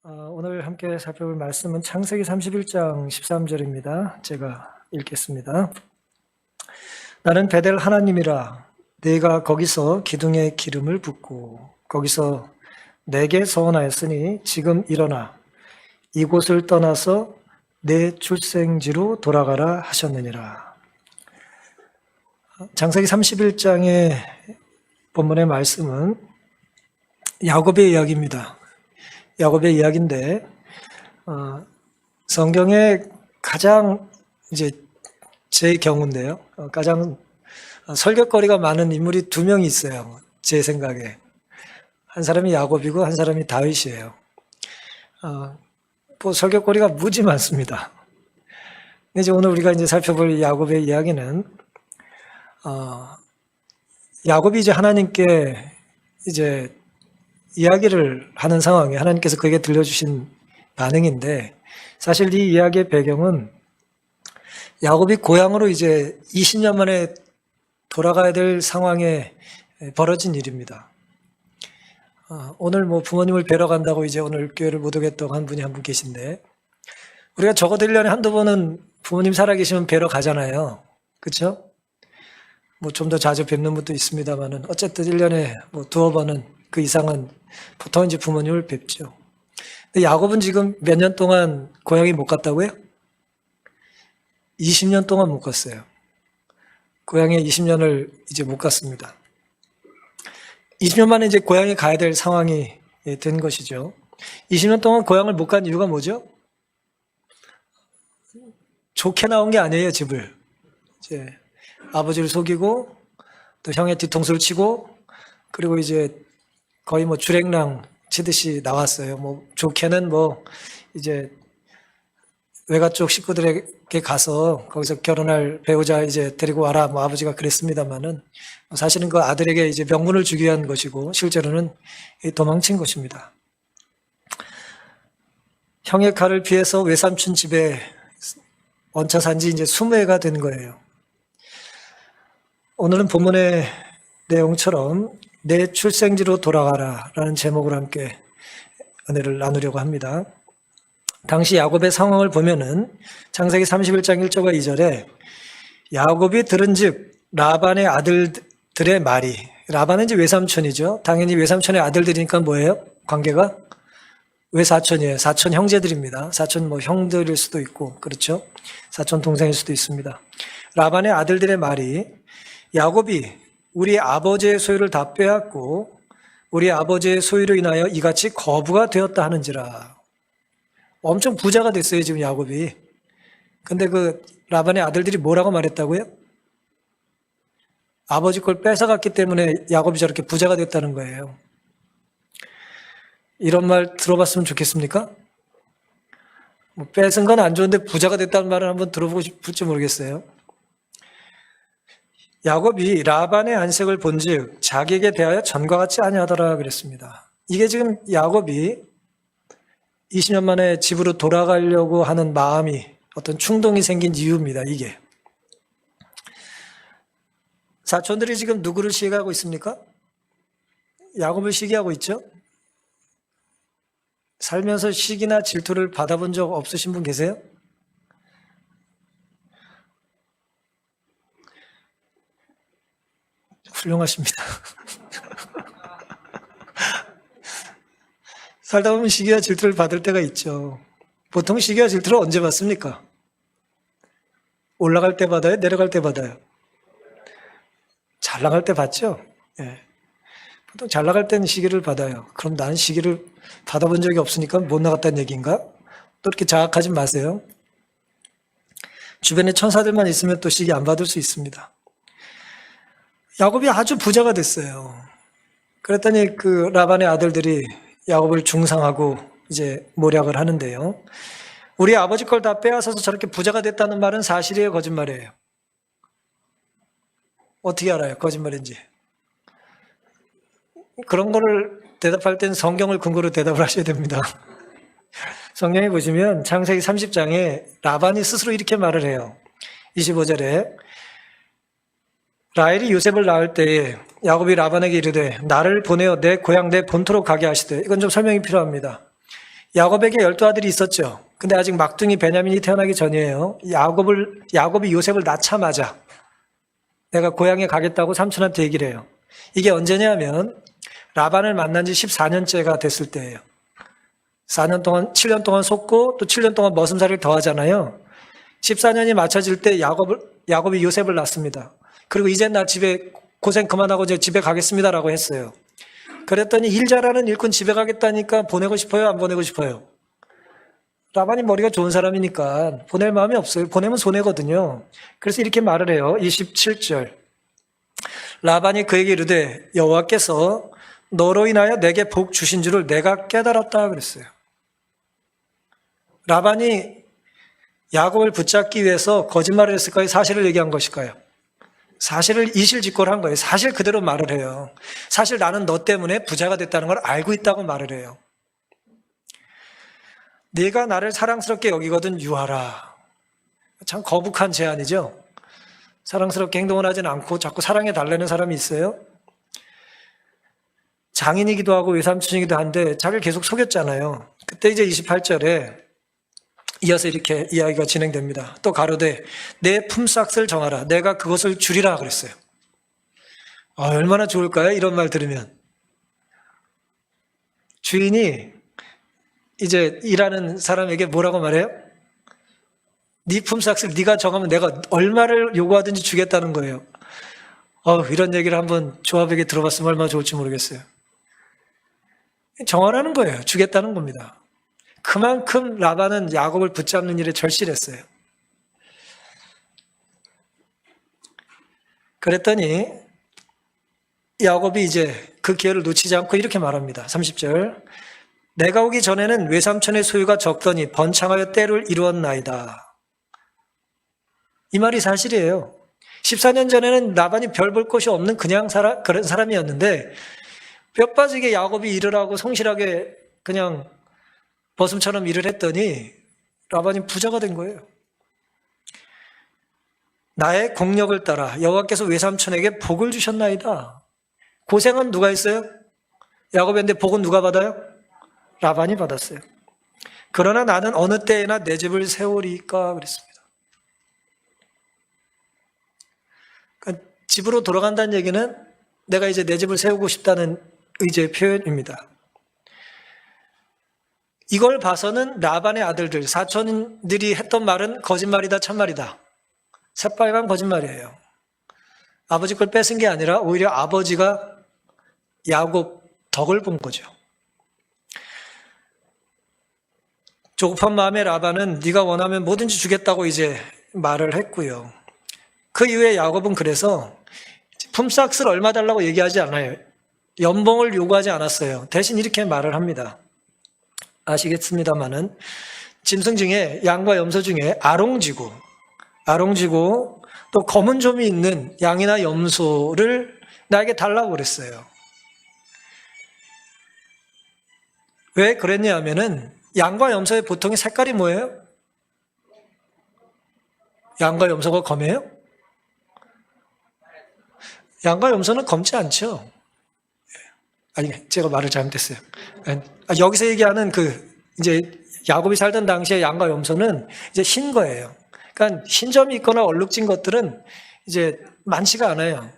오늘 함께 살펴볼 말씀은 창세기 31장 13절입니다. 제가 읽겠습니다. 나는 베델 하나님이라 네가 거기서 기둥에 기름을 붓고 거기서 내게 서원하였으니 지금 일어나 이곳을 떠나서 내 출생지로 돌아가라 하셨느니라. 창세기 31장의 본문의 말씀은 야곱의 이야기입니다. 야곱의 이야기인데 성경에 가장 제 경우인데요. 가장 설교거리가 많은 인물이 두 명이 있어요. 제 생각에. 한 사람이 야곱이고 한 사람이 다윗이에요. 설교거리가 무지 많습니다. 이제 오늘 우리가 살펴볼 야곱의 이야기는 야곱이 하나님께 이야기를 하는 상황에 하나님께서 그에게 들려주신 반응인데, 사실 이 이야기의 배경은 야곱이 고향으로 20년 만에 돌아가야 될 상황에 벌어진 일입니다. 오늘 부모님을 뵈러 간다고 오늘 교회를 못 오겠다고 한 분이 한 분 계신데, 우리가 적어도 1년에 한두 번은 부모님 살아계시면 뵈러 가잖아요. 그렇죠? 좀 더 자주 뵙는 분도 있습니다만은 어쨌든 1년에 두어 번은 그 이상은 보통 부모님을 뵙죠. 근데 야곱은 지금 몇 년 동안 고향에 못 갔다고요? 20년 동안 못 갔어요. 고향에 20년을 못 갔습니다. 20년 만에 고향에 가야 될 상황이 된 것이죠. 20년 동안 고향을 못 간 이유가 뭐죠? 좋게 나온 게 아니에요, 집을. 아버지를 속이고, 또 형의 뒤통수를 치고, 그리고 거의 주랭랑 치듯이 나왔어요. 좋게는 외가 쪽 식구들에게 가서 거기서 결혼할 배우자 데리고 와라. 아버지가 그랬습니다만은 사실은 그 아들에게 명분을 주기 위한 것이고 실제로는 도망친 것입니다. 형의 칼을 피해서 외삼촌 집에 얹혀 산 지 20해가 된 거예요. 오늘은 본문의 내용처럼 내 출생지로 돌아가라 라는 제목으로 함께 은혜를 나누려고 합니다. 당시 야곱의 상황을 보면은 창세기 31장 1절과 2절에 야곱이 들은즉 라반의 아들들의 말이, 라반은 외삼촌이죠. 당연히 외삼촌의 아들들이니까 뭐예요? 관계가 외사촌이에요. 사촌 형제들입니다. 사촌 형들일 수도 있고, 그렇죠? 사촌 동생일 수도 있습니다. 라반의 아들들의 말이 야곱이 우리 아버지의 소유를 다 빼앗고 우리 아버지의 소유로 인하여 이같이 거부가 되었다 하는지라. 엄청 부자가 됐어요, 지금 야곱이. 근데 그 라반의 아들들이 뭐라고 말했다고요? 아버지 걸 뺏어갔기 때문에 야곱이 저렇게 부자가 됐다는 거예요. 이런 말 들어봤으면 좋겠습니까? 뺏은 건 안 좋은데 부자가 됐다는 말을 한번 들어보고 싶을지 모르겠어요. 야곱이 라반의 안색을 본즉 자기에게 대하여 전과 같지 아니하더라 그랬습니다. 이게 지금 야곱이 20년 만에 집으로 돌아가려고 하는 마음이, 어떤 충동이 생긴 이유입니다. 이게 사촌들이 지금 누구를 시기하고 있습니까? 야곱을 시기하고 있죠. 살면서 시기나 질투를 받아본 적 없으신 분 계세요? 훌륭하십니다. 살다 보면 시기와 질투를 받을 때가 있죠. 보통 시기와 질투를 언제 받습니까? 올라갈 때 받아요? 내려갈 때 받아요? 잘 나갈 때 받죠? 예. 보통 잘 나갈 때는 시기를 받아요. 그럼 나는 시기를 받아본 적이 없으니까 못 나갔다는 얘기인가? 또 이렇게 자학하지 마세요. 주변에 천사들만 있으면 또 시기 안 받을 수 있습니다. 야곱이 아주 부자가 됐어요. 그랬더니 그 라반의 아들들이 야곱을 중상하고 모략을 하는데요. 우리 아버지 걸 다 빼앗아서 저렇게 부자가 됐다는 말은 사실이에요, 거짓말이에요? 어떻게 알아요, 거짓말인지? 그런 거를 대답할 때는 성경을 근거로 대답을 하셔야 됩니다. 성경에 보시면 창세기 30장에 라반이 스스로 이렇게 말을 해요. 25절에 라헬이 요셉을 낳을 때에 야곱이 라반에게 이르되 나를 보내어 내 고향 내 본토로 가게 하시되, 이건 좀 설명이 필요합니다. 야곱에게 12아들이 있었죠. 근데 아직 막둥이 베냐민이 태어나기 전이에요. 야곱이 요셉을 낳자마자 내가 고향에 가겠다고 삼촌한테 얘기를 해요. 이게 언제냐면 라반을 만난 지 14년째가 됐을 때예요. 7년 동안 속고 또 7년 동안 머슴살이를 더 하잖아요. 14년이 맞춰질 때 야곱이 요셉을 낳습니다. 그리고 이젠 나 집에 고생 그만하고 이제 집에 가겠습니다라고 했어요. 그랬더니 일 잘하는 일꾼 집에 가겠다니까 보내고 싶어요? 안 보내고 싶어요? 라반이 머리가 좋은 사람이니까 보낼 마음이 없어요. 보내면 손해거든요. 그래서 이렇게 말을 해요. 27절. 라반이 그에게 이르되 여호와께서 너로 인하여 내게 복 주신 줄을 내가 깨달았다 그랬어요. 라반이 야곱을 붙잡기 위해서 거짓말을 했을까요? 사실을 얘기한 것일까요? 사실을 이실직고를 한 거예요. 사실 그대로 말을 해요. 사실 나는 너 때문에 부자가 됐다는 걸 알고 있다고 말을 해요. 네가 나를 사랑스럽게 여기거든 유하라. 참 거북한 제안이죠. 사랑스럽게 행동을 하진 않고 자꾸 사랑해 달라는 사람이 있어요. 장인이기도 하고 외삼촌이기도 한데 자기를 계속 속였잖아요. 그때 이제 28절에 이어서 이렇게 이야기가 진행됩니다. 또 가로되 내 품삯을 정하라. 내가 그것을 주리라 그랬어요. 얼마나 좋을까요? 이런 말 들으면. 주인이 이제 일하는 사람에게 뭐라고 말해요? 네 품삯을 네가 정하면 내가 얼마를 요구하든지 주겠다는 거예요. 이런 얘기를 한번 조합에게 들어봤으면 얼마나 좋을지 모르겠어요. 정하라는 거예요. 주겠다는 겁니다. 그만큼 라반은 야곱을 붙잡는 일에 절실했어요. 그랬더니 야곱이 이제 그 기회를 놓치지 않고 이렇게 말합니다. 30절. 내가 오기 전에는 외삼촌의 소유가 적더니 번창하여 때를 이루었나이다. 이 말이 사실이에요. 14년 전에는 라반이 별 볼 것이 없는 그런 사람이었는데 뼈 빠지게 야곱이 일을 하고 성실하게 그냥 버슴처럼 일을 했더니 라반이 부자가 된 거예요. 나의 공력을 따라 여호와께서 외삼촌에게 복을 주셨나이다. 고생은 누가 했어요? 야곱인데 복은 누가 받아요? 라반이 받았어요. 그러나 나는 어느 때에나 내 집을 세우리까 그랬습니다. 그러니까 집으로 돌아간다는 얘기는 내가 이제 내 집을 세우고 싶다는 의지의 표현입니다. 이걸 봐서는 라반의 아들들, 사촌들이 했던 말은 거짓말이다, 참말이다. 새빨간 거짓말이에요. 아버지 걸 뺏은 게 아니라 오히려 아버지가 야곱 덕을 본 거죠. 조급한 마음에 라반은 네가 원하면 뭐든지 주겠다고 이제 말을 했고요. 그 이후에 야곱은 그래서 품삯을 얼마 달라고 얘기하지 않아요. 연봉을 요구하지 않았어요. 대신 이렇게 말을 합니다. 아시겠습니다마는 짐승 중에 양과 염소 중에 아롱지고 또 검은 점이 있는 양이나 염소를 나에게 달라고 그랬어요. 왜 그랬냐 하면은 양과 염소의 보통의 색깔이 뭐예요? 양과 염소가 검해요? 양과 염소는 검지 않죠. 아니, 제가 말을 잘못했어요. 여기서 얘기하는 이제 야곱이 살던 당시에 양과 염소는 이제 흰 거예요. 그러니까 흰점이 있거나 얼룩진 것들은 이제 많지가 않아요.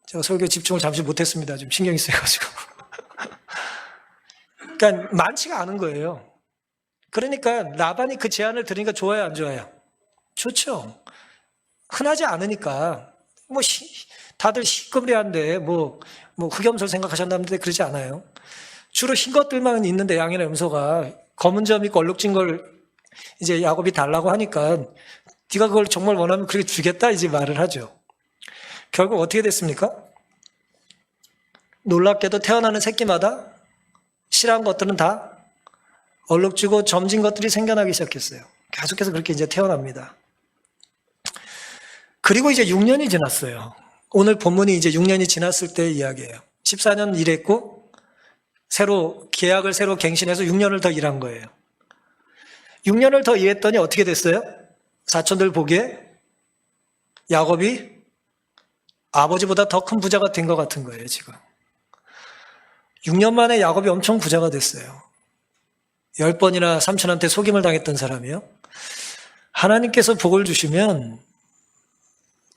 제가 설교 집중을 잠시 못했습니다. 좀 신경이 쓰여가지고. 그러니까 많지가 않은 거예요. 그러니까 라반이 그 제안을 들으니까 좋아요, 안 좋아요? 좋죠. 흔하지 않으니까. 다들 시끄러운데 흑염소를 생각하셨는데 그러지 않아요. 주로 흰 것들만 있는데 양이나 염소가 검은 점 있고 얼룩진 걸 이제 야곱이 달라고 하니까 네가 그걸 정말 원하면 그렇게 주겠다 이제 말을 하죠. 결국 어떻게 됐습니까? 놀랍게도 태어나는 새끼마다 실한 것들은 다 얼룩지고 점진 것들이 생겨나기 시작했어요. 계속해서 그렇게 이제 태어납니다. 그리고 이제 6년이 지났어요. 오늘 본문이 이제 6년이 지났을 때의 이야기예요. 14년 일했고 계약을 새로 갱신해서 6년을 더 일한 거예요. 6년을 더 일했더니 어떻게 됐어요? 사촌들 보기에 야곱이 아버지보다 더 큰 부자가 된 것 같은 거예요, 지금. 6년 만에 야곱이 엄청 부자가 됐어요. 10번이나 삼촌한테 속임을 당했던 사람이요. 하나님께서 복을 주시면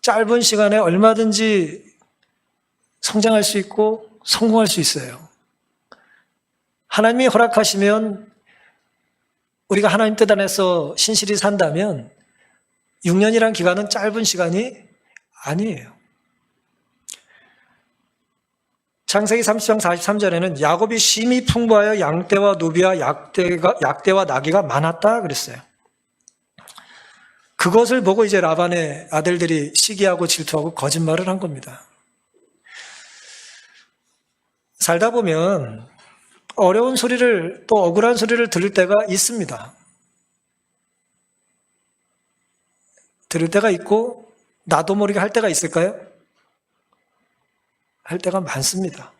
짧은 시간에 얼마든지 성장할 수 있고 성공할 수 있어요. 하나님이 허락하시면 우리가 하나님 뜻 안에서 신실히 산다면 6년이란 기간은 짧은 시간이 아니에요. 창세기 30장 43절에는 야곱이 심히 풍부하여 양떼와 노비와 약대와 나귀가 많았다 그랬어요. 그것을 보고 이제 라반의 아들들이 시기하고 질투하고 거짓말을 한 겁니다. 살다 보면 어려운 소리를 또 억울한 소리를 들을 때가 있습니다. 들을 때가 있고 나도 모르게 할 때가 있을까요? 할 때가 많습니다.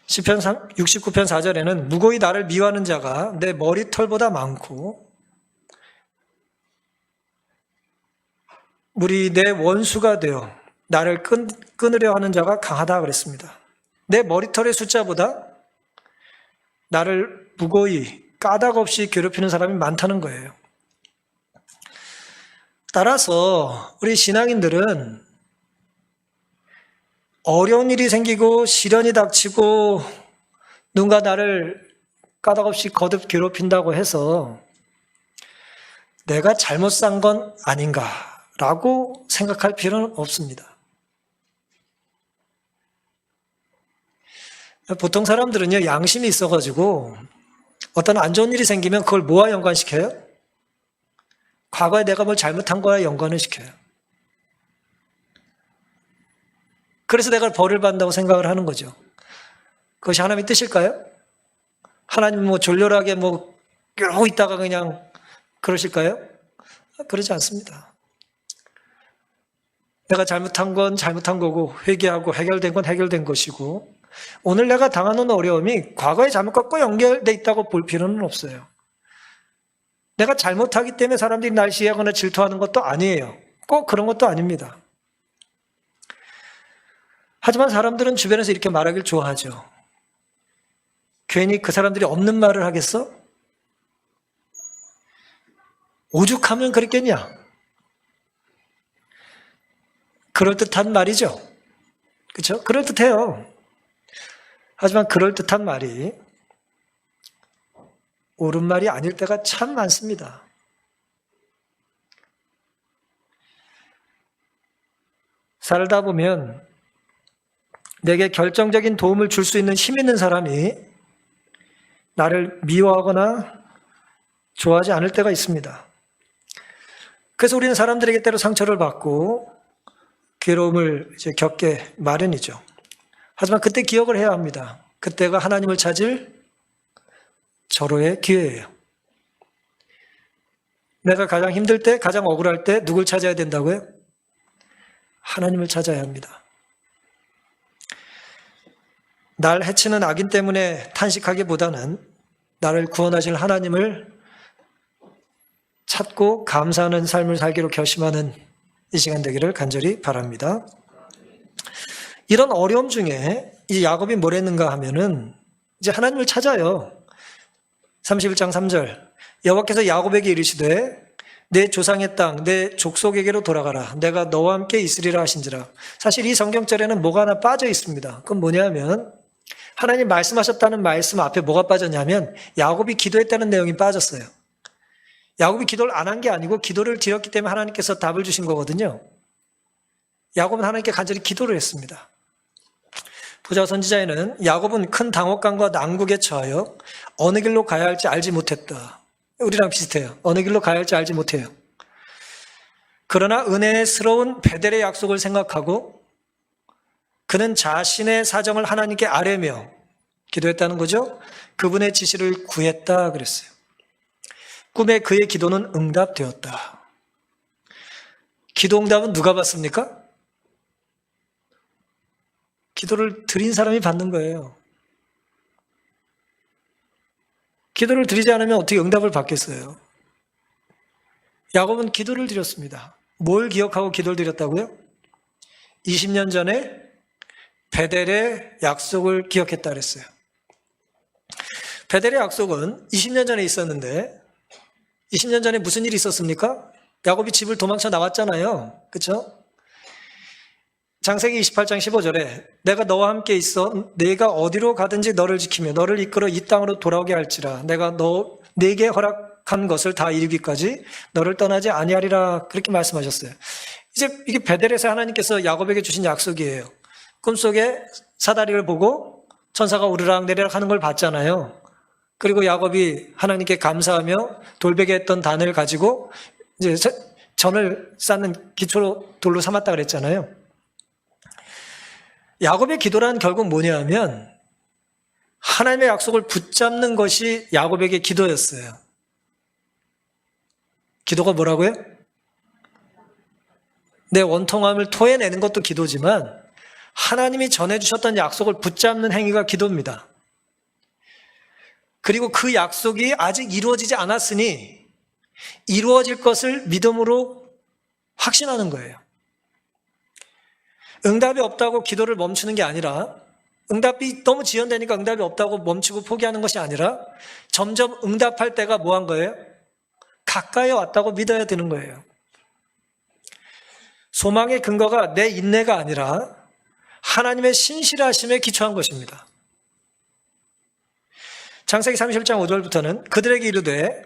시편 69편 4절에는 무고히 나를 미워하는 자가 내 머리털보다 많고 물이 내 원수가 되어 나를 끊으려 하는 자가 강하다 그랬습니다. 내 머리털의 숫자보다 나를 무고히 까닭 없이 괴롭히는 사람이 많다는 거예요. 따라서 우리 신앙인들은 어려운 일이 생기고 시련이 닥치고 누군가 나를 까닭 없이 거듭 괴롭힌다고 해서 내가 잘못 산 건 아닌가라고 생각할 필요는 없습니다. 보통 사람들은요, 양심이 있어가지고 어떤 안 좋은 일이 생기면 그걸 뭐와 연관시켜요? 과거에 내가 뭘 잘못한 거와 연관을 시켜요. 그래서 내가 벌을 받는다고 생각을 하는 거죠. 그것이 하나님의 뜻일까요? 하나님 졸렬하게 이러고 있다가 그냥 그러실까요? 그러지 않습니다. 내가 잘못한 건 잘못한 거고 회개하고 해결된 건 해결된 것이고 오늘 내가 당하는 어려움이 과거의 잘못과 꼭 연결되어 있다고 볼 필요는 없어요. 내가 잘못하기 때문에 사람들이 날 시해하거나 질투하는 것도 아니에요. 꼭 그런 것도 아닙니다. 하지만 사람들은 주변에서 이렇게 말하길 좋아하죠. 괜히 그 사람들이 없는 말을 하겠어? 오죽하면 그랬겠냐? 그럴듯한 말이죠. 그렇죠? 그럴듯해요. 하지만 그럴듯한 말이 옳은 말이 아닐 때가 참 많습니다. 살다 보면 내게 결정적인 도움을 줄 수 있는 힘 있는 사람이 나를 미워하거나 좋아하지 않을 때가 있습니다. 그래서 우리는 사람들에게 때로 상처를 받고 괴로움을 겪게 마련이죠. 하지만 그때 기억을 해야 합니다. 그때가 하나님을 찾을 절호의 기회예요. 내가 가장 힘들 때, 가장 억울할 때 누굴 찾아야 된다고요? 하나님을 찾아야 합니다. 날 해치는 악인 때문에 탄식하기보다는 나를 구원하실 하나님을 찾고 감사하는 삶을 살기로 결심하는 이 시간 되기를 간절히 바랍니다. 이런 어려움 중에 이 야곱이 뭘 했는가 하면은 이제 하나님을 찾아요. 31장 3절 여호와께서 야곱에게 이르시되 내 조상의 땅, 내 족속에게로 돌아가라. 내가 너와 함께 있으리라 하신지라. 사실 이 성경절에는 뭐가 하나 빠져 있습니다. 그건 뭐냐면 하나님 말씀하셨다는 말씀 앞에 뭐가 빠졌냐면 야곱이 기도했다는 내용이 빠졌어요. 야곱이 기도를 안 한 게 아니고 기도를 드렸기 때문에 하나님께서 답을 주신 거거든요. 야곱은 하나님께 간절히 기도를 했습니다. 부자 선지자에는 야곱은 큰 당혹감과 난국에 처하여 어느 길로 가야 할지 알지 못했다. 우리랑 비슷해요. 어느 길로 가야 할지 알지 못해요. 그러나 은혜스러운 베델의 약속을 생각하고 그는 자신의 사정을 하나님께 아뢰며 기도했다는 거죠. 그분의 지시를 구했다 그랬어요. 꿈에 그의 기도는 응답되었다. 기도 응답은 누가 받습니까? 기도를 드린 사람이 받는 거예요. 기도를 드리지 않으면 어떻게 응답을 받겠어요? 야곱은 기도를 드렸습니다. 뭘 기억하고 기도를 드렸다고요? 20년 전에 베델의 약속을 기억했다 그랬어요. 베델의 약속은 20년 전에 있었는데 20년 전에 무슨 일이 있었습니까? 야곱이 집을 도망쳐 나왔잖아요. 그렇죠? 창세기 28장 15절에 내가 너와 함께 있어 네가 어디로 가든지 너를 지키며 너를 이끌어 이 땅으로 돌아오게 할지라 내가 네게 허락한 것을 다 이루기까지 너를 떠나지 아니하리라 그렇게 말씀하셨어요. 이제 이게 베델에서 하나님께서 야곱에게 주신 약속이에요. 꿈속에 사다리를 보고 천사가 오르락 내리락 하는 걸 봤잖아요. 그리고 야곱이 하나님께 감사하며 돌베개 했던 단을 가지고 이제 전을 쌓는 기초로 돌로 삼았다 그랬잖아요. 야곱의 기도란 결국 뭐냐면 하나님의 약속을 붙잡는 것이 야곱에게 기도였어요. 기도가 뭐라고요? 내 원통함을 토해내는 것도 기도지만 하나님이 전해주셨던 약속을 붙잡는 행위가 기도입니다. 그리고 그 약속이 아직 이루어지지 않았으니 이루어질 것을 믿음으로 확신하는 거예요. 응답이 없다고 기도를 멈추는 게 아니라 응답이 너무 지연되니까 응답이 없다고 멈추고 포기하는 것이 아니라 점점 응답할 때가 뭐 한 거예요? 가까이 왔다고 믿어야 되는 거예요. 소망의 근거가 내 인내가 아니라 하나님의 신실하심에 기초한 것입니다. 창세기 37장 5절부터는 그들에게 이르되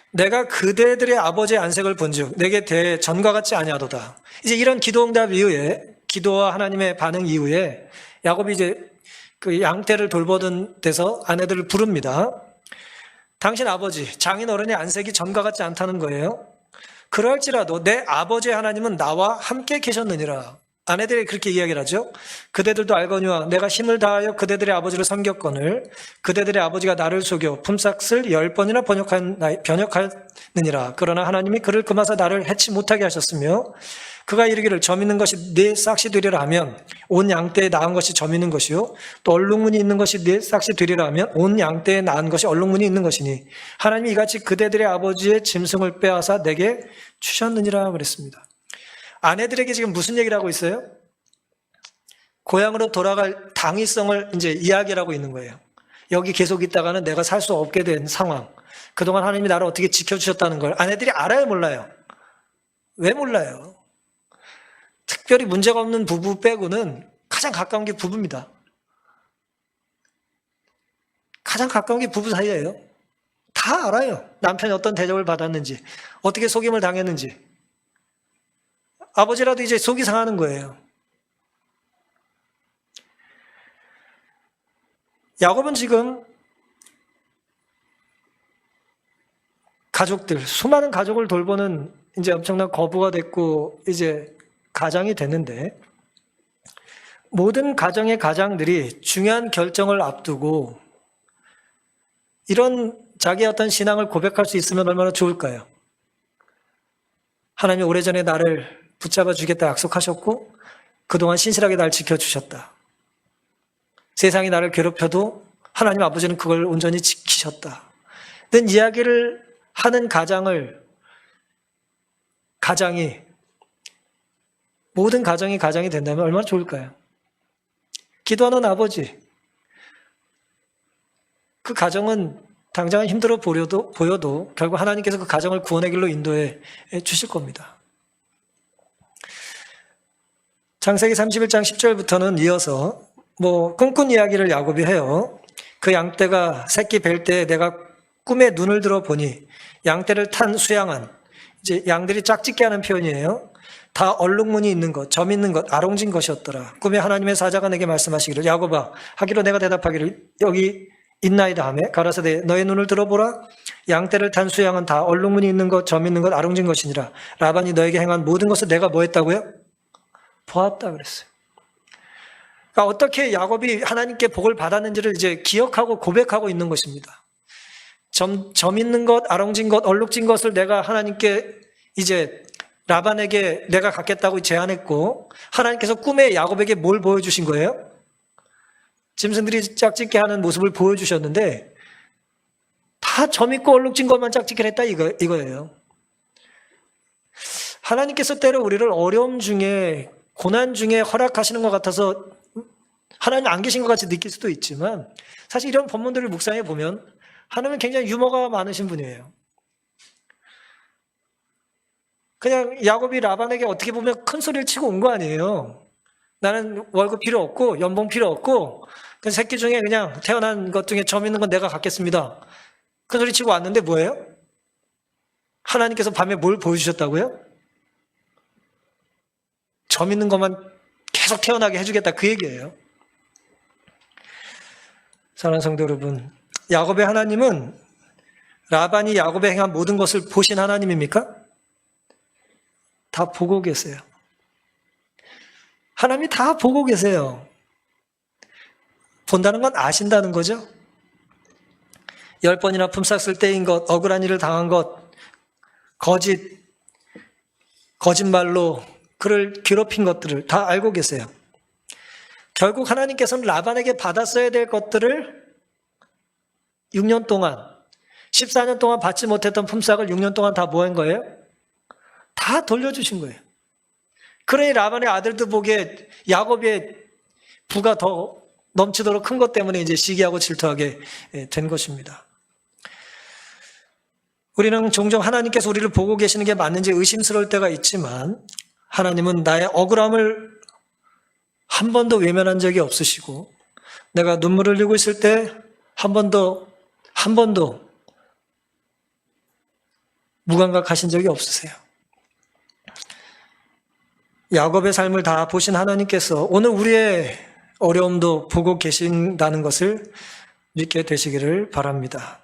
내가 그대들의 아버지의 안색을 본즉 내게 대해 전과 같지 아니하도다. 이제 이런 기도 응답 이후에 기도와 하나님의 반응 이후에 야곱이 이제 그 양떼를 돌보던 데서 아내들을 부릅니다. 당신 아버지 장인 어른의 안색이 전과 같지 않다는 거예요. 그럴지라도 내 아버지의 하나님은 나와 함께 계셨느니라. 아내들이 그렇게 이야기를 하죠. 그대들도 알거니와 내가 힘을 다하여 그대들의 아버지를 섬겼거늘 그대들의 아버지가 나를 속여 품삯을 10번이나 변역하느니라. 그러나 하나님이 그를 금하사 나를 해치 못하게 하셨으며 그가 이르기를 점 있는 것이 네 싹이 되리라 하면 온 양떼에 낳은 것이 점 있는 것이요 또 얼룩무늬 있는 것이 네 싹이 되리라 하면 온 양떼에 낳은 것이 얼룩무늬 있는 것이니 하나님이 이같이 그대들의 아버지의 짐승을 빼앗아 내게 주셨느니라 그랬습니다. 아내들에게 지금 무슨 얘기를 하고 있어요? 고향으로 돌아갈 당위성을 이제 이야기를 하고 있는 거예요. 여기 계속 있다가는 내가 살 수 없게 된 상황. 그동안 하나님이 나를 어떻게 지켜주셨다는 걸 아내들이 알아요, 몰라요? 왜 몰라요? 특별히 문제가 없는 부부 빼고는 가장 가까운 게 부부입니다. 가장 가까운 게 부부 사이예요. 다 알아요. 남편이 어떤 대접을 받았는지, 어떻게 속임을 당했는지. 아버지라도 이제 속이 상하는 거예요. 야곱은 지금 가족들, 수많은 가족을 돌보는 이제 엄청난 거부가 됐고 이제 가장이 됐는데 모든 가정의 가장들이 중요한 결정을 앞두고 이런 자기의 어떤 신앙을 고백할 수 있으면 얼마나 좋을까요? 하나님이 오래전에 나를 붙잡아 주겠다 약속하셨고 그동안 신실하게 날 지켜주셨다. 세상이 나를 괴롭혀도 하나님 아버지는 그걸 온전히 지키셨다. 는 이야기를 하는 가장이 모든 가정이 된다면 얼마나 좋을까요? 기도하는 아버지, 그 가정은 당장은 힘들어 보여도 결국 하나님께서 그 가정을 구원의 길로 인도해 주실 겁니다. 창세기 31장 10절부터는 이어서 꿈꾼 이야기를 야곱이 해요. 그 양떼가 새끼 뵐 때 내가 꿈에 눈을 들어 보니 양떼를 탄 수양한, 이제 양들이 짝짓게 하는 표현이에요. 다 얼룩무늬 있는 것, 점 있는 것, 아롱진 것이었더라. 꿈에 하나님의 사자가 내게 말씀하시기를 야곱아 하기로 내가 대답하기를 여기 있나이다 하며 가라사대 너의 눈을 들어보라. 양떼를 탄 수양은 다 얼룩무늬 있는 것, 점 있는 것, 아롱진 것이니라. 라반이 너에게 행한 모든 것을 내가 뭐 했다고요? 보았다 그랬어요. 그러니까 어떻게 야곱이 하나님께 복을 받았는지를 이제 기억하고 고백하고 있는 것입니다. 점 있는 것, 아롱진 것, 얼룩진 것을 내가 하나님께 이제 라반에게 내가 갖겠다고 제안했고 하나님께서 꿈에 야곱에게 뭘 보여주신 거예요? 짐승들이 짝짓게 하는 모습을 보여주셨는데 다 점 있고 얼룩진 것만 짝짓기를 했다 이거예요. 하나님께서 때로 우리를 어려움 중에 고난 중에 허락하시는 것 같아서 하나님 안 계신 것 같이 느낄 수도 있지만 사실 이런 본문들을 묵상해 보면 하나님은 굉장히 유머가 많으신 분이에요. 그냥 야곱이 라반에게 어떻게 보면 큰 소리를 치고 온 거 아니에요. 나는 월급 필요 없고 연봉 필요 없고 그 새끼 중에 그냥 태어난 것 중에 점 있는 건 내가 갖겠습니다. 큰 소리 치고 왔는데 뭐예요? 하나님께서 밤에 뭘 보여주셨다고요? 점 있는 것만 계속 태어나게 해주겠다 그 얘기예요. 사랑하는 성도 여러분, 야곱의 하나님은 라반이 야곱에 행한 모든 것을 보신 하나님입니까? 다 보고 계세요. 하나님이 다 보고 계세요. 본다는 건 아신다는 거죠. 10번이나 품삯을 떼인 것, 억울한 일을 당한 것, 거짓말로 그를 괴롭힌 것들을 다 알고 계세요. 결국 하나님께서는 라반에게 받았어야 될 것들을 6년 동안, 14년 동안 받지 못했던 품삯을 6년 동안 다 뭐 한 거예요? 다 돌려주신 거예요. 그러니 라반의 아들도 보기에 야곱의 부가 더 넘치도록 큰 것 때문에 이제 시기하고 질투하게 된 것입니다. 우리는 종종 하나님께서 우리를 보고 계시는 게 맞는지 의심스러울 때가 있지만 하나님은 나의 억울함을 한 번도 외면한 적이 없으시고 내가 눈물을 흘리고 있을 때 한 번도 무감각하신 적이 없으세요. 야곱의 삶을 다 보신 하나님께서 오늘 우리의 어려움도 보고 계신다는 것을 믿게 되시기를 바랍니다.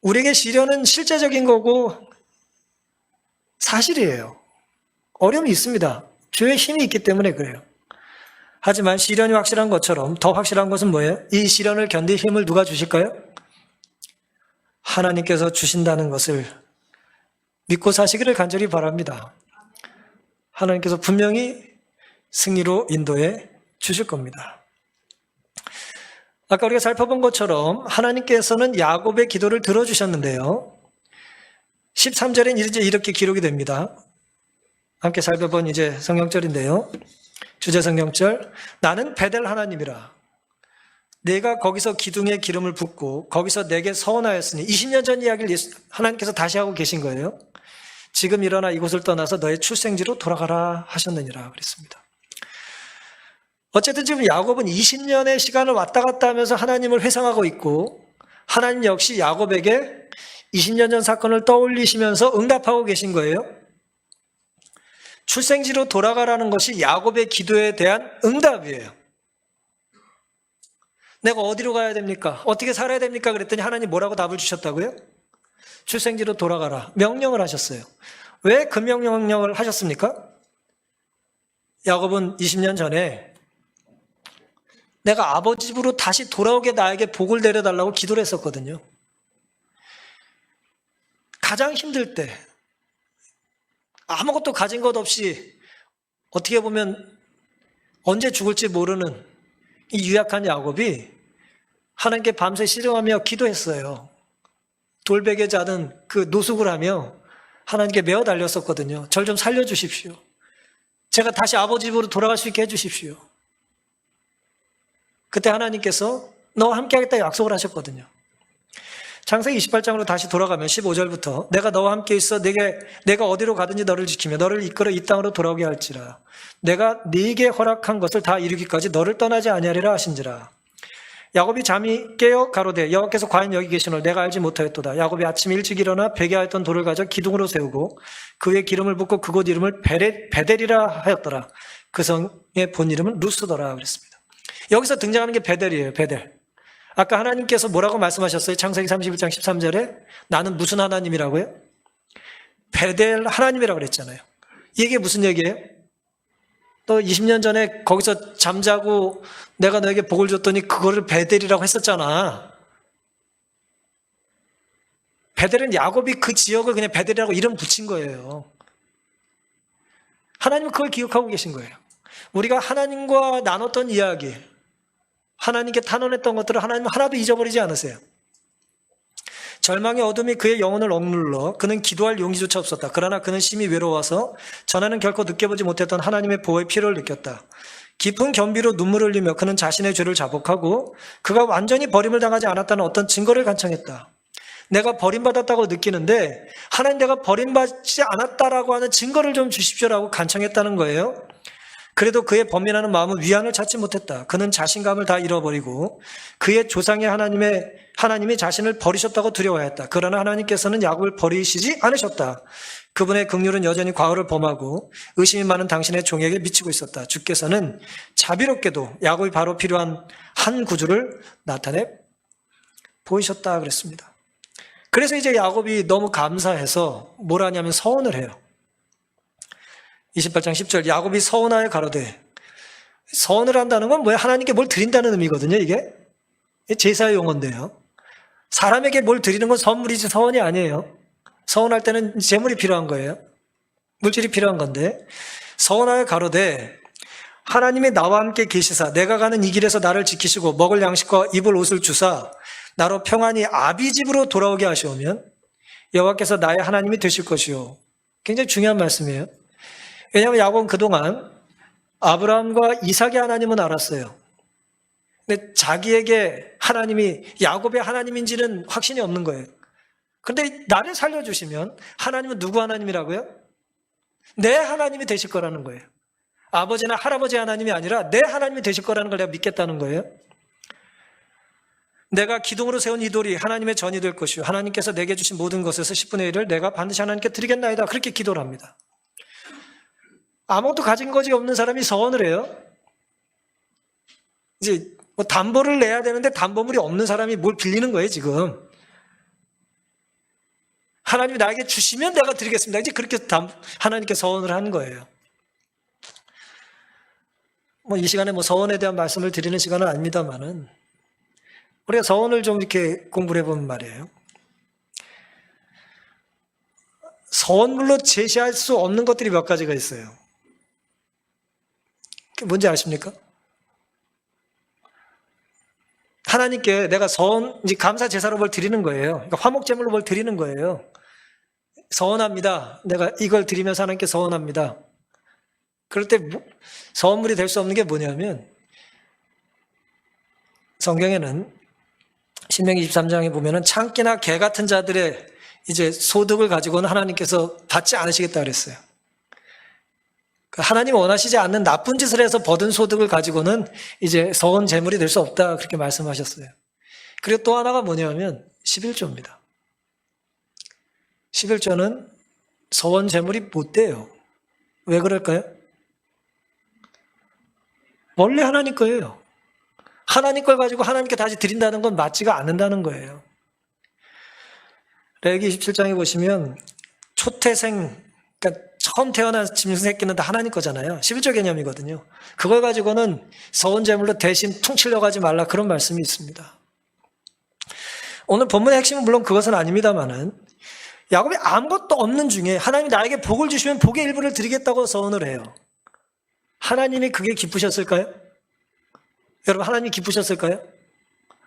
우리에게 시련은 실제적인 거고 사실이에요. 어려움이 있습니다. 주의 힘이 있기 때문에 그래요. 하지만 시련이 확실한 것처럼 더 확실한 것은 뭐예요? 이 시련을 견딜 힘을 누가 주실까요? 하나님께서 주신다는 것을 믿고 사시기를 간절히 바랍니다. 하나님께서 분명히 승리로 인도해 주실 겁니다. 아까 우리가 살펴본 것처럼 하나님께서는 야곱의 기도를 들어주셨는데요. 13절엔 이제 이렇게 기록이 됩니다. 함께 살펴본 이제 성경절인데요. 주제 성경절. 나는 베델 하나님이라. 내가 거기서 기둥에 기름을 붓고 거기서 내게 서원하였으니 20년 전 이야기를 하나님께서 다시 하고 계신 거예요. 지금 일어나 이곳을 떠나서 너의 출생지로 돌아가라 하셨느니라 그랬습니다. 어쨌든 지금 야곱은 20년의 시간을 왔다 갔다 하면서 하나님을 회상하고 있고 하나님 역시 야곱에게 20년 전 사건을 떠올리시면서 응답하고 계신 거예요. 출생지로 돌아가라는 것이 야곱의 기도에 대한 응답이에요. 내가 어디로 가야 됩니까? 어떻게 살아야 됩니까? 그랬더니 하나님 뭐라고 답을 주셨다고요? 출생지로 돌아가라. 명령을 하셨어요. 왜 그 명령을 하셨습니까? 야곱은 20년 전에 내가 아버지 집으로 다시 돌아오게 나에게 복을 내려달라고 기도를 했었거든요. 가장 힘들 때 아무것도 가진 것 없이 어떻게 보면 언제 죽을지 모르는 이 유약한 야곱이 하나님께 밤새 씨름하며 기도했어요. 돌베개 자는 그 노숙을 하며 하나님께 메어 달렸었거든요. 절 좀 살려주십시오. 제가 다시 아버지 집으로 돌아갈 수 있게 해주십시오. 그때 하나님께서 너와 함께 하겠다 약속을 하셨거든요. 창세기 28장으로 다시 돌아가면 15절부터 내가 너와 함께 있어 내가 어디로 가든지 너를 지키며 너를 이끌어 이 땅으로 돌아오게 할지라. 내가 네게 허락한 것을 다 이루기까지 너를 떠나지 아니하리라 하신지라. 야곱이 잠이 깨어 가로되 여호와께서 과연 여기 계시노 내가 알지 못하였도다. 야곱이 아침 일찍 일어나 베개하였던 돌을 가져 기둥으로 세우고 그 위에 기름을 붓고 그곳 이름을 베델이라 하였더라. 그 성의 본 이름은 루스더라 그랬습니다. 여기서 등장하는 게 베델이에요. 베델. 아까 하나님께서 뭐라고 말씀하셨어요? 창세기 31장 13절에 나는 무슨 하나님이라고요? 베델 하나님이라고 그랬잖아요. 이게 무슨 얘기예요? 너 20년 전에 거기서 잠자고 내가 너에게 복을 줬더니 그거를 베델이라고 했었잖아. 베델은 야곱이 그 지역을 그냥 베델이라고 이름 붙인 거예요. 하나님은 그걸 기억하고 계신 거예요. 우리가 하나님과 나눴던 이야기, 하나님께 탄원했던 것들을 하나님은 하나도 잊어버리지 않으세요. 절망의 어둠이 그의 영혼을 억눌러 그는 기도할 용기조차 없었다. 그러나 그는 심히 외로워서 전에는 결코 느껴보지 못했던 하나님의 보호의 필요를 느꼈다. 깊은 겸비로 눈물을 흘리며 그는 자신의 죄를 자복하고 그가 완전히 버림을 당하지 않았다는 어떤 증거를 간청했다. 내가 버림받았다고 느끼는데 하나님 내가 버림받지 않았다라고 하는 증거를 좀 주십시오라고 간청했다는 거예요. 그래도 그의 번민하는 마음은 위안을 찾지 못했다. 그는 자신감을 다 잃어버리고 그의 조상의 하나님이 자신을 버리셨다고 두려워했다. 그러나 하나님께서는 야곱을 버리시지 않으셨다. 그분의 긍휼은 여전히 과오를 범하고 의심이 많은 당신의 종에게 미치고 있었다. 주께서는 자비롭게도 야곱이 바로 필요한 한 구주를 나타내 보이셨다 그랬습니다. 그래서 이제 야곱이 너무 감사해서 뭘 하냐면 서원을 해요. 28장 10절 야곱이 서원하여 가로되, 서원을 한다는 건 뭐야? 하나님께 뭘 드린다는 의미거든요. 이게 제사의 용어인데요. 사람에게 뭘 드리는 건 선물이지 서원이 아니에요. 서원할 때는 재물이 필요한 거예요. 물질이 필요한 건데, 서원하여 가로되 하나님이 나와 함께 계시사 내가 가는 이 길에서 나를 지키시고 먹을 양식과 입을 옷을 주사 나로 평안히 아비 집으로 돌아오게 하시오면 여호와께서 나의 하나님이 되실 것이요. 굉장히 중요한 말씀이에요. 왜냐하면 야곱은 그동안 아브라함과 이삭의 하나님은 알았어요. 근데 자기에게 하나님이 야곱의 하나님인지는 확신이 없는 거예요. 그런데 나를 살려주시면 하나님은 누구 하나님이라고요? 내 하나님이 되실 거라는 거예요. 아버지나 할아버지 하나님이 아니라 내 하나님이 되실 거라는 걸 내가 믿겠다는 거예요. 내가 기둥으로 세운 이 돌이 하나님의 전이 될 것이요 하나님께서 내게 주신 모든 것에서 10분의 1을 내가 반드시 하나님께 드리겠나이다. 그렇게 기도를 합니다. 아무것도 가진 것이 없는 사람이 서원을 해요. 이제 뭐 담보를 내야 되는데 담보물이 없는 사람이 뭘 빌리는 거예요, 지금. 하나님이 나에게 주시면 내가 드리겠습니다. 이제 그렇게 하나님께 서원을 하는 거예요. 뭐 이 시간에 뭐 서원에 대한 말씀을 드리는 시간은 아닙니다만은 우리가 서원을 좀 이렇게 공부를 해보면 말이에요. 서원물로 제시할 수 없는 것들이 몇 가지가 있어요. 그게 뭔지 아십니까? 하나님께 내가 서원, 이제 감사 제사로 뭘 드리는 거예요. 그러니까 화목제물로 뭘 드리는 거예요. 서원합니다. 내가 이걸 드리면서 하나님께 서원합니다. 그럴 때 서원물이 될 수 없는 게 뭐냐면 성경에는 신명기 23장에 보면은 창기나 개 같은 자들의 이제 소득을 가지고는 하나님께서 받지 않으시겠다 그랬어요. 하나님 원하시지 않는 나쁜 짓을 해서 버든 소득을 가지고는 이제 서원 제물이 될 수 없다 그렇게 말씀하셨어요. 그리고 또 하나가 뭐냐면 11조입니다. 11조는 서원 제물이 못 돼요. 왜 그럴까요? 원래 하나님 거예요. 하나님 걸 가지고 하나님께 다시 드린다는 건 맞지가 않는다는 거예요. 레위기 27장에 보시면 초태생, 그러니까 처음 태어난 짐승 새끼는 다 하나님 거잖아요. 11조 개념이거든요. 그걸 가지고는 서원 제물로 대신 퉁치려고 하지 말라 그런 말씀이 있습니다. 오늘 본문의 핵심은 물론 그것은 아닙니다만은 야곱이 아무것도 없는 중에 하나님이 나에게 복을 주시면 복의 일부를 드리겠다고 서원을 해요. 하나님이 그게 기쁘셨을까요? 여러분 하나님이 기쁘셨을까요?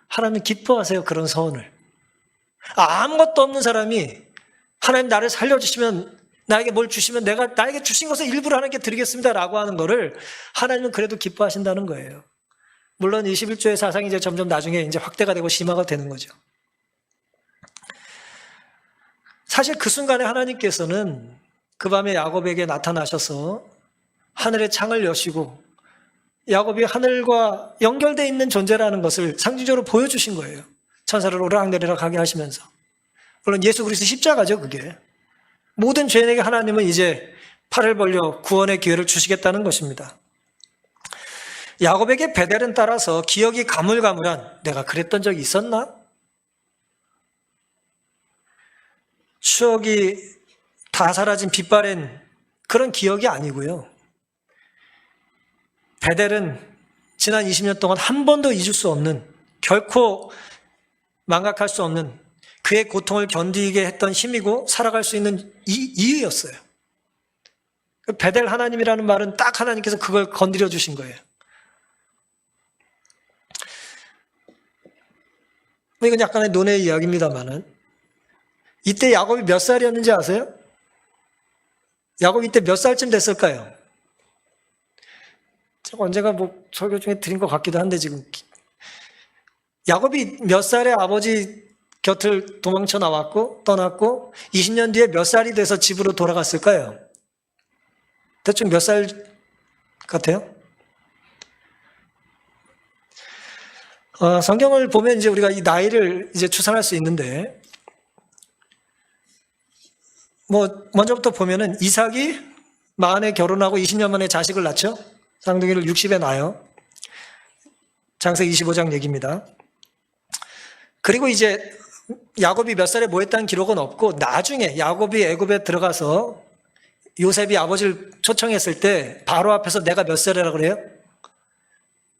하나님 기뻐하세요. 그런 서원을. 아무것도 없는 사람이 하나님 나를 살려주시면 나에게 뭘 주시면 내가 나에게 주신 것을 일부러 하나님께 드리겠습니다 라고 하는 거를 하나님은 그래도 기뻐하신다는 거예요. 물론 21조의 사상이 이제 점점 나중에 이제 확대가 되고 심화가 되는 거죠. 사실 그 순간에 하나님께서는 그 밤에 야곱에게 나타나셔서 하늘의 창을 여시고 야곱이 하늘과 연결되어 있는 존재라는 것을 상징적으로 보여주신 거예요. 천사를 오르락내리락 하게 하시면서. 물론 예수 그리스도 십자가죠, 그게. 모든 죄인에게 하나님은 이제 팔을 벌려 구원의 기회를 주시겠다는 것입니다. 야곱에게 베델은 따라서 기억이 가물가물한 내가 그랬던 적이 있었나? 추억이 다 사라진 빛바랜 그런 기억이 아니고요. 베델은 지난 20년 동안 한 번도 잊을 수 없는, 결코 망각할 수 없는 그의 고통을 견디게 했던 힘이고 살아갈 수 있는 이유였어요. 베델 하나님이라는 말은 딱 하나님께서 그걸 건드려 주신 거예요. 이건 약간의 논의 이야기입니다만은 이때 야곱이 몇 살이었는지 아세요? 야곱이 이때 몇 살쯤 됐을까요? 제가 언젠가 뭐 설교 중에 드린 것 같기도 한데 지금 야곱이 몇 살에 아버지 곁을 도망쳐 나왔고 떠났고 20년 뒤에 몇 살이 돼서 집으로 돌아갔을까요? 대충 몇 살 같아요? 성경을 보면 이제 우리가 이 나이를 이제 추산할 수 있는데, 뭐, 먼저부터 보면은 이삭이 40에 결혼하고 20년 만에 자식을 낳죠? 쌍둥이를 60에 낳아요. 창세기 25장 얘기입니다. 그리고 이제 야곱이 몇 살에 뭐 했다는 기록은 없고, 나중에 야곱이 애굽에 들어가서 요셉이 아버지를 초청했을 때 바로 앞에서 내가 몇 살이라고 그래요?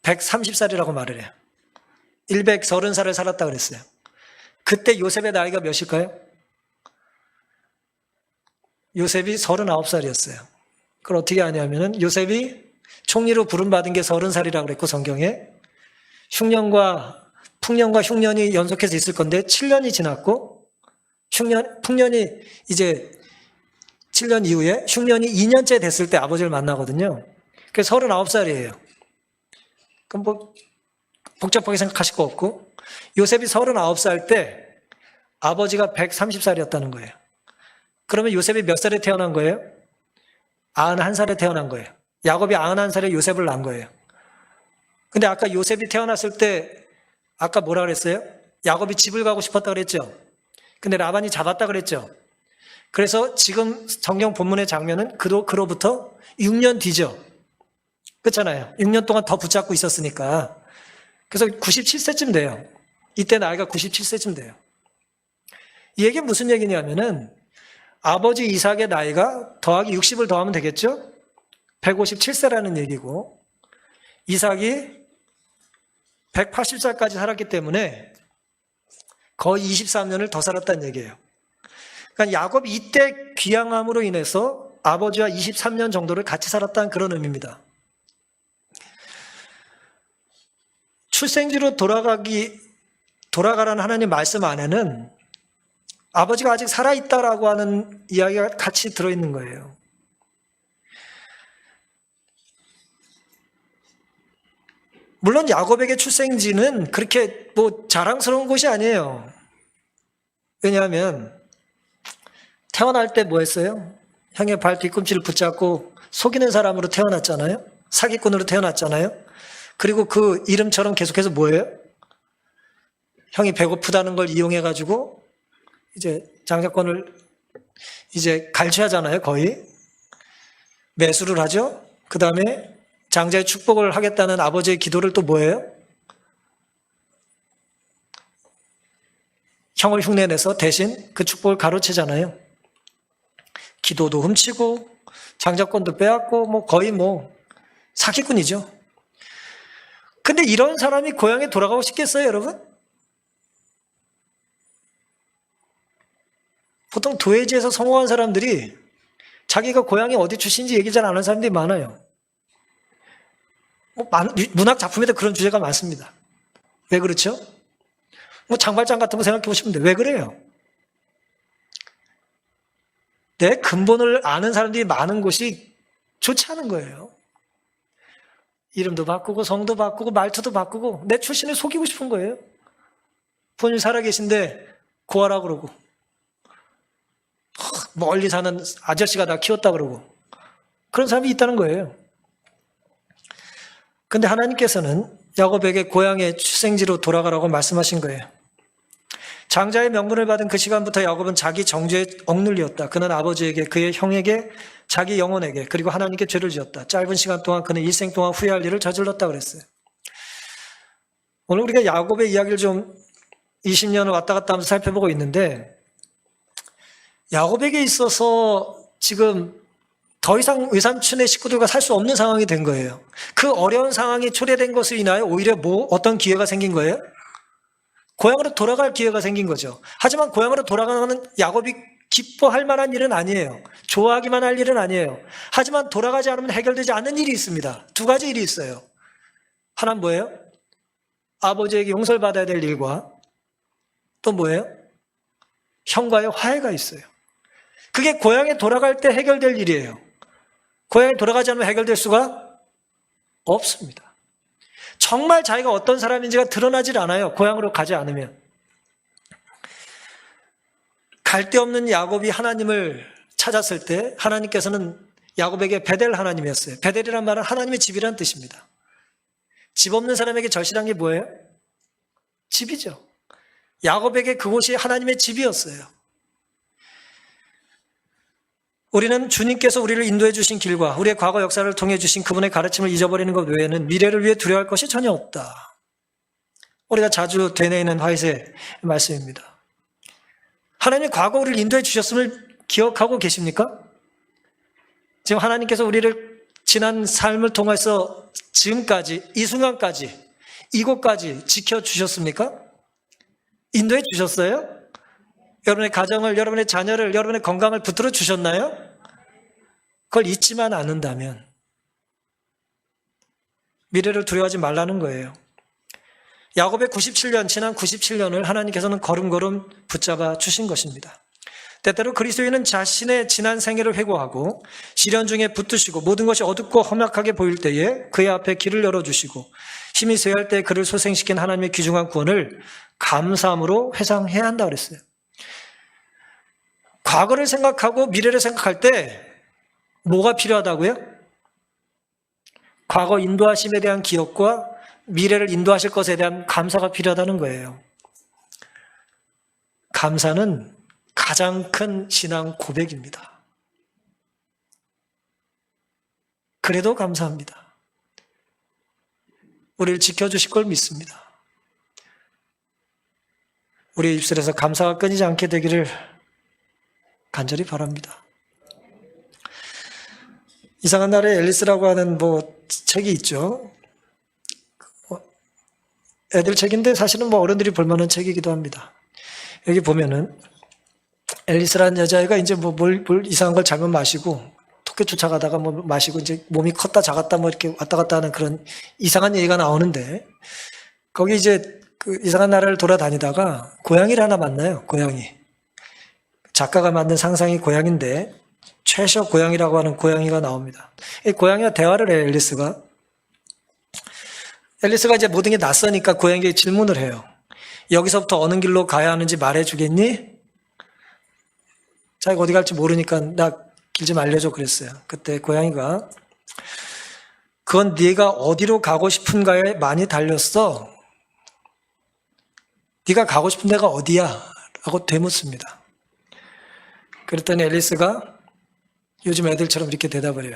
130살이라고 말을 해요. 130살을 살았다 그랬어요. 그때 요셉의 나이가 몇일까요? 요셉이 39살이었어요. 그걸 어떻게 아냐면은 요셉이 총리로 부름받은 게 30살이라고 그랬고 성경에 풍년과 흉년이 연속해서 있을 건데 7년이 지났고 풍년이 이제 7년 이후에 흉년이 2년째 됐을 때 아버지를 만나거든요. 그래서 39살이에요. 그럼 뭐 복잡하게 생각하실 거 없고 요셉이 39살 때 아버지가 130살이었다는 거예요. 그러면 요셉이 몇 살에 태어난 거예요? 91살에 태어난 거예요. 야곱이 91살에 요셉을 낳은 거예요. 근데 아까 요셉이 태어났을 때 아까 뭐라 그랬어요? 야곱이 집을 가고 싶었다 그랬죠? 근데 라반이 잡았다 그랬죠? 그래서 지금 성경 본문의 장면은 그로부터 6년 뒤죠? 그렇잖아요. 6년 동안 더 붙잡고 있었으니까. 그래서 97세쯤 돼요. 이때 나이가 97세쯤 돼요. 이 얘기는 무슨 얘기냐면은 아버지 이삭의 나이가 더하기 60을 더하면 되겠죠? 157세라는 얘기고 이삭이 180살까지 살았기 때문에 거의 23년을 더 살았다는 얘기예요. 그러니까 야곱이 이때 귀향함으로 인해서 아버지와 23년 정도를 같이 살았다는 그런 의미입니다. 출생지로 돌아가라는 하나님 말씀 안에는 아버지가 아직 살아있다라고 하는 이야기가 같이 들어있는 거예요. 물론 야곱에게 출생지는 그렇게 뭐 자랑스러운 곳이 아니에요. 왜냐하면 태어날 때 뭐 했어요? 형의 발 뒤꿈치를 붙잡고 속이는 사람으로 태어났잖아요. 사기꾼으로 태어났잖아요. 그리고 그 이름처럼 계속해서 뭐예요? 형이 배고프다는 걸 이용해가지고 이제 장자권을 이제 갈취하잖아요. 거의 매수를 하죠. 그 다음에 장자의 축복을 하겠다는 아버지의 기도를 또 뭐예요? 형을 흉내내서 대신 그 축복을 가로채잖아요. 기도도 훔치고 장자권도 빼앗고 뭐 거의 뭐 사기꾼이죠. 근데 이런 사람이 고향에 돌아가고 싶겠어요, 여러분? 보통 도회지에서 성공한 사람들이 자기가 고향이 어디 출신인지 얘기 잘 안 하는 사람들이 많아요. 문학 작품에도 그런 주제가 많습니다. 왜 그렇죠? 뭐 장발장 같은 거 생각해 보시면 돼요. 왜 그래요? 내 근본을 아는 사람들이 많은 곳이 좋지 않은 거예요. 이름도 바꾸고 성도 바꾸고 말투도 바꾸고 내 출신을 속이고 싶은 거예요. 본인 살아계신데 고아라 그러고 멀리 사는 아저씨가 나 키웠다 그러고 그런 사람이 있다는 거예요. 근데 하나님께서는 야곱에게 고향의 출생지로 돌아가라고 말씀하신 거예요. 장자의 명분을 받은 그 시간부터 야곱은 자기 정죄에 억눌렸다. 그는 아버지에게, 그의 형에게, 자기 영혼에게, 그리고 하나님께 죄를 지었다. 짧은 시간 동안 그는 일생 동안 후회할 일을 저질렀다 그랬어요. 오늘 우리가 야곱의 이야기를 좀 20년을 왔다 갔다 하면서 살펴보고 있는데 야곱에게 있어서 지금 더 이상 외삼촌의 식구들과 살 수 없는 상황이 된 거예요. 그 어려운 상황이 초래된 것으로 인하여 오히려 어떤 기회가 생긴 거예요? 고향으로 돌아갈 기회가 생긴 거죠. 하지만 고향으로 돌아가는 야곱이 기뻐할 만한 일은 아니에요. 좋아하기만 할 일은 아니에요. 하지만 돌아가지 않으면 해결되지 않는 일이 있습니다. 두 가지 일이 있어요. 하나는 뭐예요? 아버지에게 용서를 받아야 될 일과 또 뭐예요? 형과의 화해가 있어요. 그게 고향에 돌아갈 때 해결될 일이에요. 고향에 돌아가지 않으면 해결될 수가 없습니다. 정말 자기가 어떤 사람인지가 드러나질 않아요. 고향으로 가지 않으면. 갈 데 없는 야곱이 하나님을 찾았을 때 하나님께서는 야곱에게 베델 하나님이었어요. 베델이란 말은 하나님의 집이란 뜻입니다. 집 없는 사람에게 절실한 게 뭐예요? 집이죠. 야곱에게 그곳이 하나님의 집이었어요. 우리는 주님께서 우리를 인도해 주신 길과 우리의 과거 역사를 통해 주신 그분의 가르침을 잊어버리는 것 외에는 미래를 위해 두려워할 것이 전혀 없다. 우리가 자주 되뇌이는 화이트의 말씀입니다. 하나님이 과거 우리를 인도해 주셨음을 기억하고 계십니까? 지금 하나님께서 우리를 지난 삶을 통해서 지금까지, 이 순간까지, 이곳까지 지켜주셨습니까? 인도해 주셨어요? 여러분의 가정을, 여러분의 자녀를, 여러분의 건강을 붙들어 주셨나요? 그걸 잊지만 않는다면 미래를 두려워하지 말라는 거예요. 야곱의 97년, 지난 97년을 하나님께서는 걸음걸음 붙잡아 주신 것입니다. 때때로 그리스도인은 자신의 지난 생애를 회고하고 시련 중에 붙드시고 모든 것이 어둡고 험악하게 보일 때에 그의 앞에 길을 열어주시고 힘이 쇠할 때 그를 소생시킨 하나님의 귀중한 구원을 감사함으로 회상해야 한다 그랬어요. 과거를 생각하고 미래를 생각할 때 뭐가 필요하다고요? 과거 인도하심에 대한 기억과 미래를 인도하실 것에 대한 감사가 필요하다는 거예요. 감사는 가장 큰 신앙 고백입니다. 그래도 감사합니다. 우리를 지켜주실 걸 믿습니다. 우리의 입술에서 감사가 끊이지 않게 되기를 간절히 바랍니다. 이상한 날에 앨리스라고 하는 책이 있죠. 애들 책인데 사실은 어른들이 볼만한 책이기도 합니다. 여기 보면은 앨리스라는 여자애가 이제 뭘 이상한 걸 잘못 마시고 토끼 쫓아가다가 마시고 이제 몸이 컸다 작았다 이렇게 왔다 갔다 하는 그런 이상한 얘기가 나오는데 거기 이제 그 이상한 나라를 돌아다니다가 고양이를 하나 만나요. 고양이. 작가가 만든 상상이 고양인데 최셔 고양이라고 하는 고양이가 나옵니다. 이 고양이와 대화를 해요. 앨리스가 이제 모든 게 낯서니까 고양이에게 질문을 해요. 여기서부터 어느 길로 가야 하는지 말해주겠니? 자기가 어디 갈지 모르니까 나 길 좀 알려줘 그랬어요. 그때 고양이가 그건 네가 어디로 가고 싶은가에 많이 달렸어. 네가 가고 싶은 데가 어디야? 라고 되묻습니다. 그랬더니 앨리스가 요즘 애들처럼 이렇게 대답을 해요.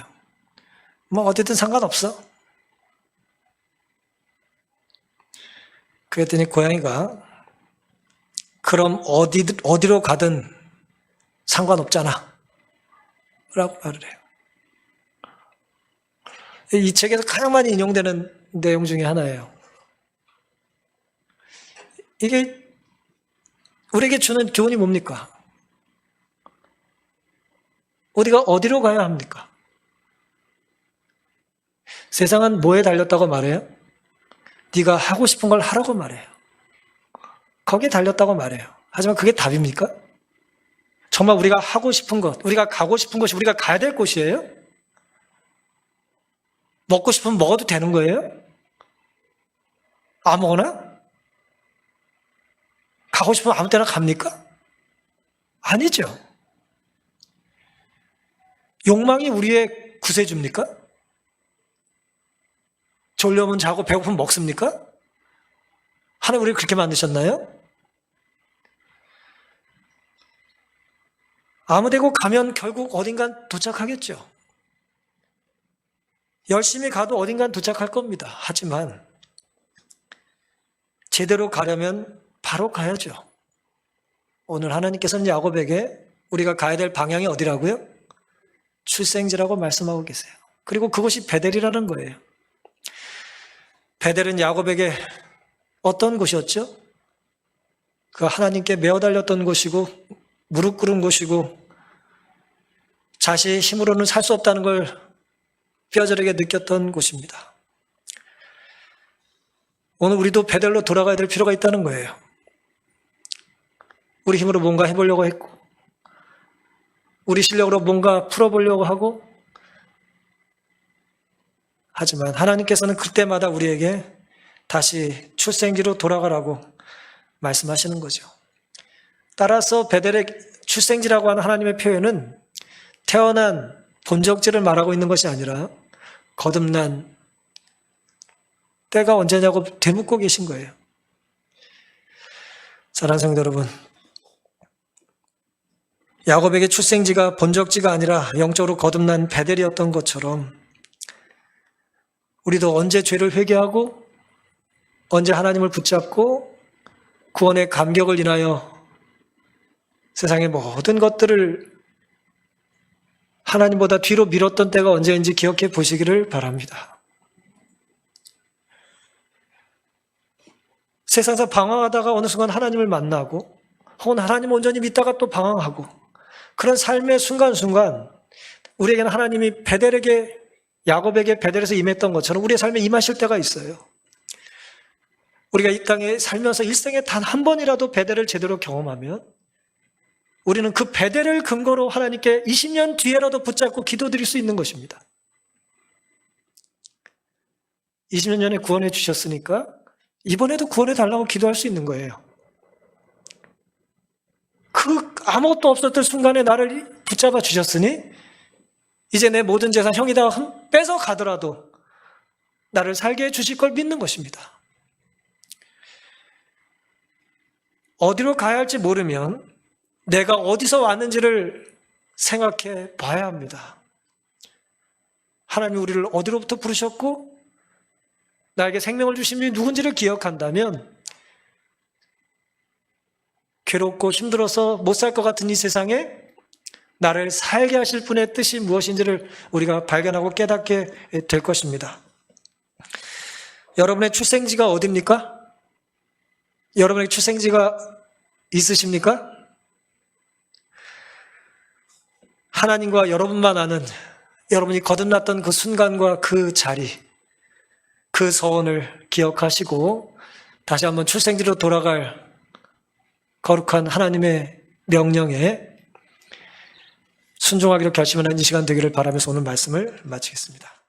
어디든 상관없어. 그랬더니 고양이가 그럼 어디로 가든 상관없잖아. 라고 말을 해요. 이 책에서 가장 많이 인용되는 내용 중에 하나예요. 이게 우리에게 주는 교훈이 뭡니까? 우리가 어디로 가야 합니까? 세상은 뭐에 달렸다고 말해요? 네가 하고 싶은 걸 하라고 말해요. 거기에 달렸다고 말해요. 하지만 그게 답입니까? 정말 우리가 하고 싶은 것, 우리가 가고 싶은 곳이 우리가 가야 될 곳이에요? 먹고 싶으면 먹어도 되는 거예요? 아무거나? 가고 싶으면 아무 때나 갑니까? 아니죠. 욕망이 우리의 구세주입니까? 졸려면 자고 배고프면 먹습니까? 하나님 우리를 그렇게 만드셨나요? 아무데고 가면 결국 어딘간 도착하겠죠. 열심히 가도 어딘간 도착할 겁니다. 하지만 제대로 가려면 바로 가야죠. 오늘 하나님께서는 야곱에게 우리가 가야 될 방향이 어디라고요? 출생지라고 말씀하고 계세요. 그리고 그곳이 베델이라는 거예요. 베델은 야곱에게 어떤 곳이었죠? 그 하나님께 매어 달렸던 곳이고 무릎 꿇은 곳이고 자신의 힘으로는 살 수 없다는 걸 뼈저리게 느꼈던 곳입니다. 오늘 우리도 베델로 돌아가야 될 필요가 있다는 거예요. 우리 힘으로 뭔가 해보려고 했고 우리 실력으로 뭔가 풀어보려고 하고 하지만 하나님께서는 그때마다 우리에게 다시 출생지로 돌아가라고 말씀하시는 거죠. 따라서 베델의 출생지라고 하는 하나님의 표현은 태어난 본적지를 말하고 있는 것이 아니라 거듭난 때가 언제냐고 되묻고 계신 거예요. 사랑하는 성도 여러분, 야곱에게 출생지가 본적지가 아니라 영적으로 거듭난 베델이었던 것처럼 우리도 언제 죄를 회개하고 언제 하나님을 붙잡고 구원의 감격을 인하여 세상의 모든 것들을 하나님보다 뒤로 미뤘던 때가 언제인지 기억해 보시기를 바랍니다. 세상에서 방황하다가 어느 순간 하나님을 만나고 혹은 하나님을 온전히 믿다가 또 방황하고 그런 삶의 순간순간 우리에게는 하나님이 베델에게 야곱에게 베델에서 임했던 것처럼 우리의 삶에 임하실 때가 있어요. 우리가 이 땅에 살면서 일생에 단 한 번이라도 베델을 제대로 경험하면 우리는 그 베델을 근거로 하나님께 20년 뒤에라도 붙잡고 기도드릴 수 있는 것입니다. 20년 전에 구원해 주셨으니까 이번에도 구원해 달라고 기도할 수 있는 거예요. 그 아무것도 없었던 순간에 나를 붙잡아 주셨으니 이제 내 모든 재산 형이 다 뺏어 가더라도 나를 살게 해주실 걸 믿는 것입니다. 어디로 가야 할지 모르면 내가 어디서 왔는지를 생각해 봐야 합니다. 하나님이 우리를 어디로부터 부르셨고 나에게 생명을 주신 분이 누군지를 기억한다면 괴롭고 힘들어서 못 살 것 같은 이 세상에 나를 살게 하실 분의 뜻이 무엇인지를 우리가 발견하고 깨닫게 될 것입니다. 여러분의 출생지가 어디입니까? 여러분의 출생지가 있으십니까? 하나님과 여러분만 아는 여러분이 거듭났던 그 순간과 그 자리, 그 서원을 기억하시고 다시 한번 출생지로 돌아갈 거룩한 하나님의 명령에 순종하기로 결심하는 이 시간 되기를 바라면서 오늘 말씀을 마치겠습니다.